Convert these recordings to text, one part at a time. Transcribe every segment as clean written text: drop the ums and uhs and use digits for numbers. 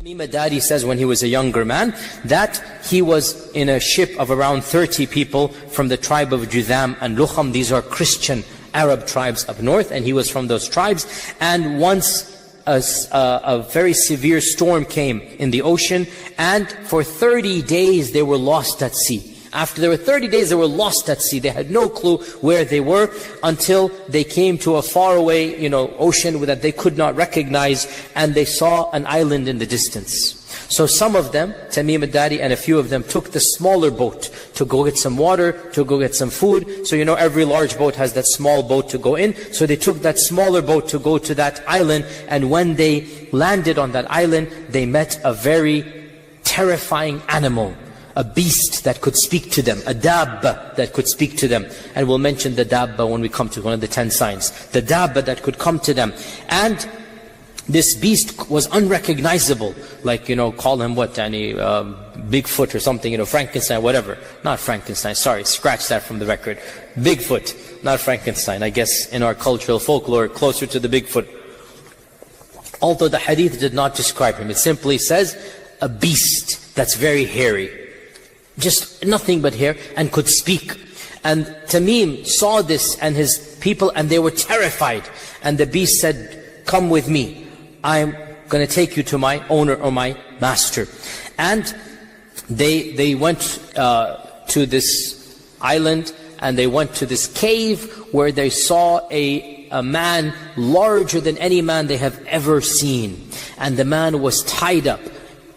Tamim Ad-Dari says when he was a younger man that he was in a ship of around 30 people from the tribe of Judham and Lukham. These are Christian Arab tribes up north, and he was from those tribes. And once a very severe storm came in the ocean, and for 30 days they were lost at sea. After there were 30 days, they were lost at sea. They had no clue where they were until they came to a faraway, ocean that they could not recognize, and they saw an island in the distance. So some of them, Tamim Ad-Dari and a few of them, took the smaller boat to go get some water, to go get some food. So every large boat has that small boat to go in. So they took that smaller boat to go to that island, and when they landed on that island, they met a very terrifying animal. A beast that could speak to them, a dabba that could speak to them. And we'll mention the dabba when we come to one of the 10 signs. The dabba that could come to them. And this beast was unrecognizable. Like, call him what, Bigfoot or something, Frankenstein, whatever. Not Frankenstein, sorry, scratch that from the record. Bigfoot, not Frankenstein. I guess in our cultural folklore, closer to the Bigfoot. Although the hadith did not describe him. It simply says, a beast that's very hairy. Just nothing but hair, and could speak. And Tamim saw this and his people, and they were terrified. And the beast said, come with me. I'm going to take you to my owner or my master. And they went to this island, and they went to this cave where they saw a man larger than any man they have ever seen. And the man was tied up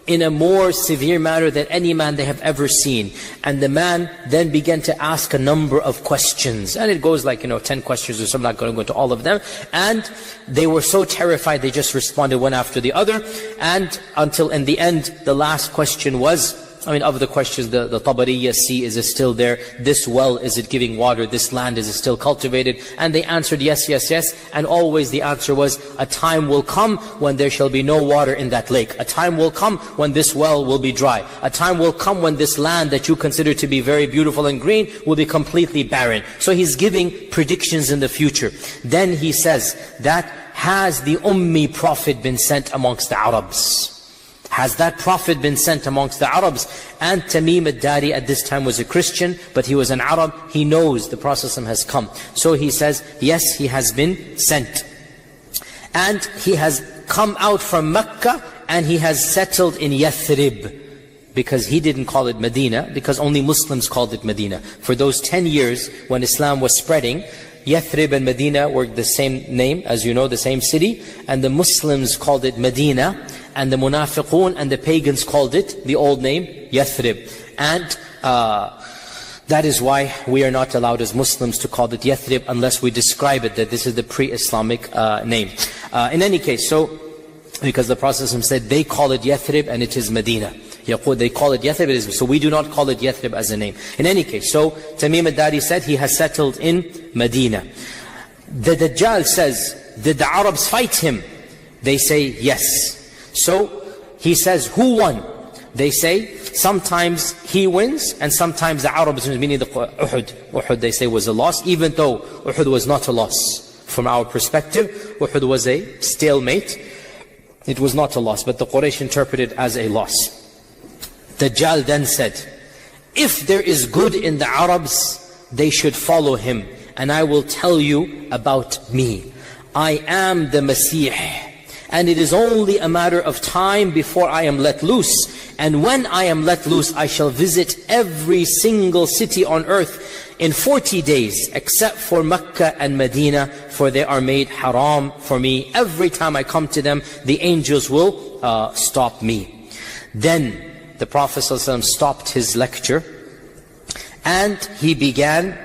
in a more severe manner than any man they have ever seen. And the man then began to ask a number of questions. And it goes like, 10 questions or so. I'm not going to go into all of them. And they were so terrified, they just responded one after the other. And until in the end, the last question was, of the questions, the Tabariya Sea, is it still there? This well, is it giving water? This land, is it still cultivated? And they answered yes, yes, yes. And always the answer was, a time will come when there shall be no water in that lake. A time will come when this well will be dry. A time will come when this land that you consider to be very beautiful and green will be completely barren. So he's giving predictions in the future. Then he says that, has the Ummi Prophet been sent amongst the Arabs? Has that Prophet been sent amongst the Arabs? And Tamim Ad-Dari at this time was a Christian, but he was an Arab. He knows the Prophet has come. So he says, yes, he has been sent. And he has come out from Mecca, and he has settled in Yathrib. Because he didn't call it Medina, because only Muslims called it Medina. For those 10 years when Islam was spreading, Yathrib and Medina were the same name, as you know, the same city. And the Muslims called it Medina, and the Munafiqun and the pagans called it the old name, Yathrib. And that is why we are not allowed as Muslims to call it Yathrib unless we describe it, that this is the pre-Islamic name. In any case, so, because the Prophet said they call it Yathrib and it is Medina. They call it Yathrib, so we do not call it Yathrib as a name. In any case, so Tamim Ad-Dari said he has settled in Medina. The Dajjal says, did the Arabs fight him? They say yes. So he says, who won? They say, sometimes he wins, and sometimes the Arabs win, meaning the Uhud. Uhud, they say, was a loss, even though Uhud was not a loss. From our perspective, Uhud was a stalemate. It was not a loss, but the Quraysh interpreted it as a loss. Dajjal then said, if there is good in the Arabs, they should follow him. And I will tell you about me. I am the Masih. And it is only a matter of time before I am let loose. And when I am let loose, I shall visit every single city on earth in 40 days, except for Mecca and Medina, for they are made haram for me. Every time I come to them, the angels will stop me. Then the Prophet ﷺ stopped his lecture, and he began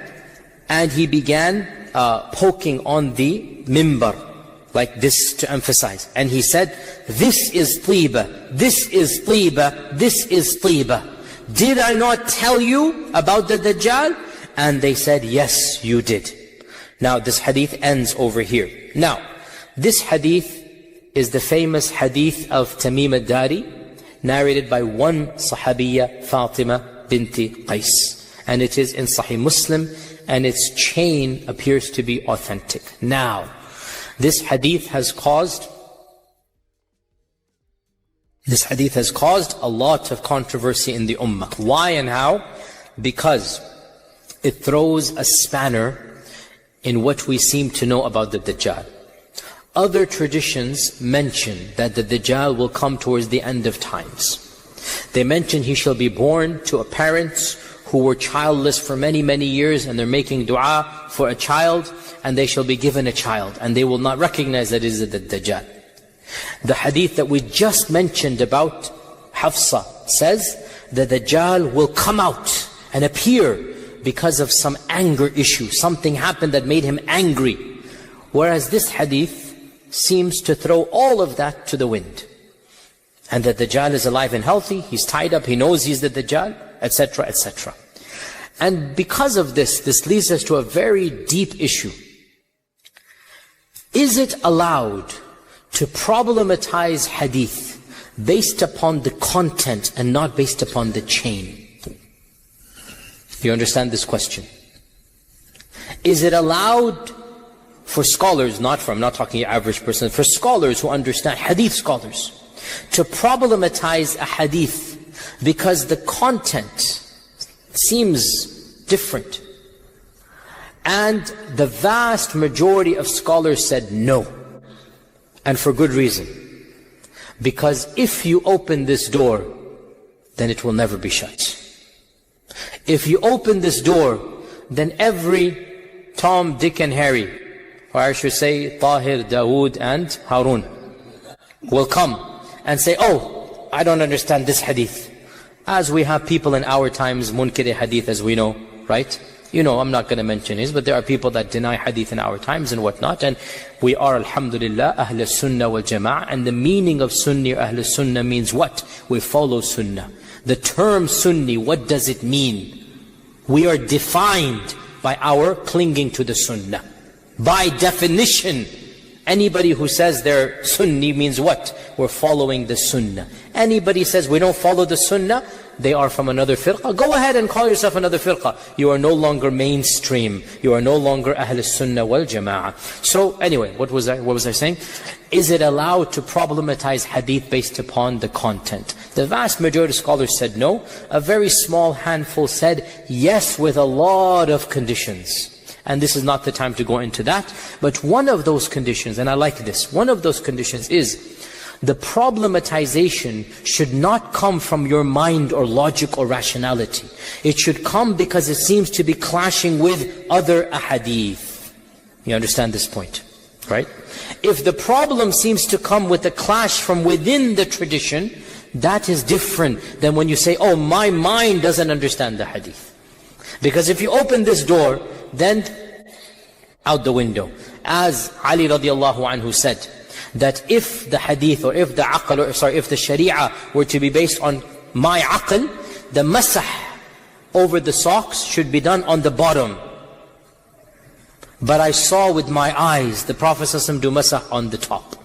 poking on the mimbar, like this, to emphasize. And he said, this is Tiba, this is Tiba, this is Tiba. Did I not tell you about the Dajjal? And they said, yes, you did. Now this hadith ends over here. Now, this hadith is the famous hadith of Tamim Ad-Dari, narrated by one Sahabiya, Fatima binti Qais. And it is in Sahih Muslim, and its chain appears to be authentic. Now, this hadith has caused This hadith has caused a lot of controversy in the ummah. Why and how? Because it throws a spanner in what we seem to know about the Dajjal. Other traditions mention that the Dajjal will come towards the end of times. They mention he shall be born to parents who were childless for many, many years, and they're making dua for a child, and they shall be given a child, and they will not recognize that it is the Dajjal. The hadith that we just mentioned about Hafsa says that the Dajjal will come out and appear because of some anger issue. Something happened that made him angry. Whereas this hadith seems to throw all of that to the wind. And that the Dajjal is alive and healthy, he's tied up, he knows he's the Dajjal, etc., etc. And because of this, this leads us to a very deep issue. Is it allowed to problematize hadith based upon the content and not based upon the chain? You understand this question? Is it allowed for scholars, I'm not talking average person, for scholars who understand, hadith scholars, to problematize a hadith because the content seems different? And the vast majority of scholars said no. And for good reason. Because if you open this door, then it will never be shut. If you open this door, then every Tom, Dick and Harry, or I should say Tahir, Dawood and Harun, will come and say, oh, I don't understand this hadith. As we have people in our times, munkir hadith, as we know, right? You know, I'm not going to mention his, but there are people that deny hadith in our times and whatnot. And we are, alhamdulillah, Ahl Sunnah wal Jama'ah. And the meaning of Sunni or Ahl Sunnah means what? We follow Sunnah. The term Sunni, what does it mean? We are defined by our clinging to the Sunnah. By definition, anybody who says they're Sunni means what? We're following the Sunnah. Anybody says we don't follow the Sunnah, they are from another firqa. Go ahead and call yourself another firqa. You are no longer mainstream. You are no longer Ahl Sunnah wal Jama'ah. So anyway, what was I saying? Is it allowed to problematize hadith based upon the content? The vast majority of scholars said no. A very small handful said yes, with a lot of conditions. And this is not the time to go into that. But one of those conditions, and I like this, one of those conditions is the problematization should not come from your mind or logic or rationality. It should come because it seems to be clashing with other ahadith. You understand this point, right? If the problem seems to come with a clash from within the tradition, that is different than when you say, oh, my mind doesn't understand the hadith. Because if you open this door, then out the window. As Ali radiallahu anhu said, that if the hadith or if the aql, if the sharia were to be based on my aql, the masah over the socks should be done on the bottom. But I saw with my eyes the Prophet ﷺ do masah on the top.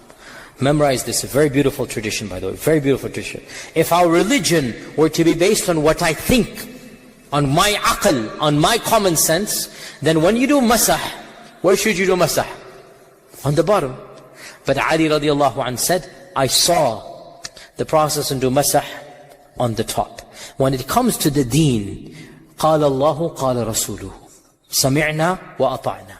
Memorize this, a very beautiful tradition, by the way, very beautiful tradition. If our religion were to be based on what I think, on my aql, on my common sense, then when you do masah, where should you do masah? On the bottom. But Ali radiallahu anh said, I saw the Prophet do masah on the top. When it comes to the deen, قال الله قال رسوله سمعنا وأطعنا.